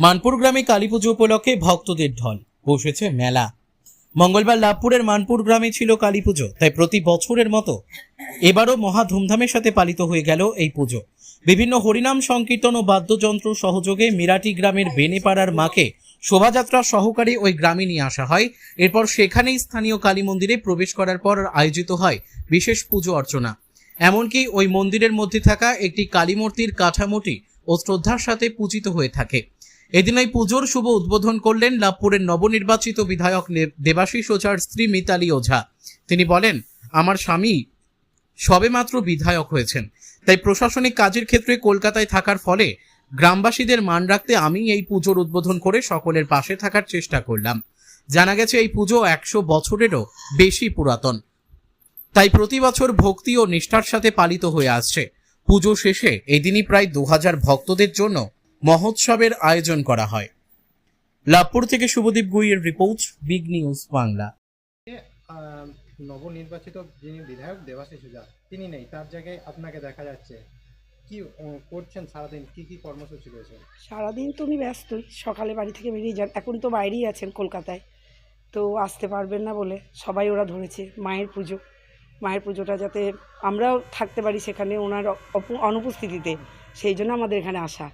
মানপুর গ্রামে কালীপুজো উপলক্ষে ভক্তদের ঢল, বসেছে মেলা। মঙ্গলবার লাভপুরের মানপুর গ্রামে ছিল কালীপুজো, তাই প্রতি বছরের মতো এবারও মহা ধুমধামের সাথে পালিত হয়ে গেল এই পুজো। বিভিন্ন হরিনাম সংকীর্তন ও বাদ্যযন্ত্র সহযোগে মিরাটি গ্রামের বেনেপাড়ার মাকে শোভাযাত্রা সহকারে ওই গ্রামে নিয়ে আসা হয়। এরপর সেখানেই স্থানীয় কালী মন্দিরে প্রবেশ করার পর আয়োজিত হয় বিশেষ পুজো অর্চনা। এমনকি ওই মন্দিরের মধ্যে থাকা একটি কালী মূর্তির কাঠামোটি ও শ্রদ্ধার সাথে পূজিত হয়ে থাকে। এদিন এই পুজোর শুভ উদ্বোধন করলেন লাভপুরের নবনির্বাচিত বিধায়ক দেবাশিস ওঝার স্ত্রী মিতালি ওঝা। তিনি বলেন, আমার স্বামী সবেমাত্র বিধায়ক হয়েছেন, তাই প্রশাসনিক কাজের ক্ষেত্রে কলকাতায় থাকার ফলে গ্রামবাসীদের মান রাখতে আমি এই পুজোর উদ্বোধন করে সকলের পাশে থাকার চেষ্টা করলাম। জানা গেছে এই পুজো 100 বছরেরও বেশি পুরাতন, তাই প্রতি বছর ভক্তি ও নিষ্ঠার সাথে পালিত হয়ে আসছে। পুজো শেষে এদিনই প্রায় 2000 ভক্তদের জন্য মহোৎসবের আয়োজন করা হয়। লাভপুর থেকে শুভদীপ গুইয়ের রিপোর্ট, বিগ নিউজ বাংলা। নবনির্বাচিত যিনি বিধায়ক দেবাশিস ওঝা, তিনি নেই, তার জায়গায় আপনাকে দেখা যাচ্ছে। কি করছেন সারাদিন, কি কর্মসূচি রয়েছে? সারাদিন তো উনি ব্যস্তই, সকালে বাড়ি থেকে বেরিয়ে যান, এখন তো বাইরেই আছেন কলকাতায়, তো আসতে পারবেন না বলে সবাই ওরা ধরেছে মায়ের পুজোটা যাতে আমরাও থাকতে পারি সেখানে ওনার অনুপস্থিতিতে, সেই জন্য আমাদের এখানে আসা।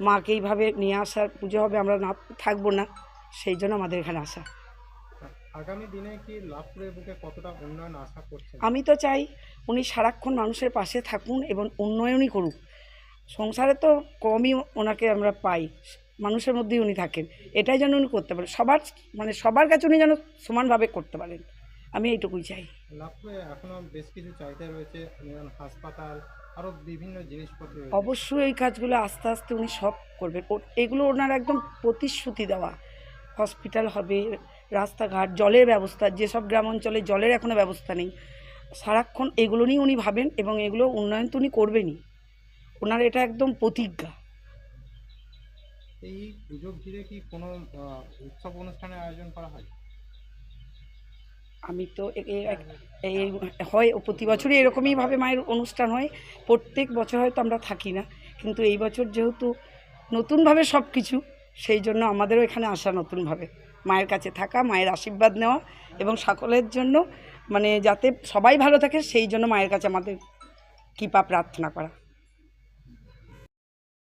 মাকে এইভাবে নিয়ে আসার পুজো হবে, আমরা না থাকবো না, সেই জন্য আমাদের এখানে আসা। আগামী দিনে কি লাভপুরের বুকে কতটা উন্নয়ন আশা করছেন? আমি তো চাই উনি সারাক্ষণ মানুষের পাশে থাকুন এবং উন্নয়নই করুক। সংসারে তো কমই ওনাকে আমরা পাই, মানুষের মধ্যেই উনি থাকেন, এটাই যেন উনি করতে পারেন, সবার কাছে উনি যেন সমানভাবে করতে পারেন, আমি এইটুকুই চাই। লাভপুরে এখনো বেশ কিছু চাহিদা রয়েছে, যেমন হাসপাতাল, আরও বিভিন্ন জিনিসপত্র রয়েছে। অবশ্যই এই কাজগুলো আস্তে আস্তে উনি সব করবেন, এগুলো ওনার একদম প্রতিশ্রুতি দেওয়া। হসপিটাল হবে, রাস্তাঘাট, জলের ব্যবস্থা, যেসব গ্রাম অঞ্চলে জলের এখনও ব্যবস্থা নেই, সারাক্ষণ এগুলো নিয়ে উনি ভাবেন এবং এগুলো উন্নয়ন তো উনি করবেনই, ওনার এটা একদম প্রতিজ্ঞা। এই পুজো ঘিরে কি কোনো উৎসব অনুষ্ঠানের আয়োজন করা হয়? আমি তো এই হয় প্রতি বছরই এরকমইভাবে মায়ের অনুষ্ঠান হয়, প্রত্যেক বছর হয়তো আমরা থাকি না, কিন্তু এই বছর যেহেতু নতুনভাবে সব কিছু, সেই জন্য আমাদেরও এখানে আসা, নতুনভাবে মায়ের কাছে থাকা, মায়ের আশীর্বাদ নেওয়া এবং সকলের জন্য যাতে সবাই ভালো থাকে, সেই জন্য মায়ের কাছে আমাদের কৃপা প্রার্থনা করা।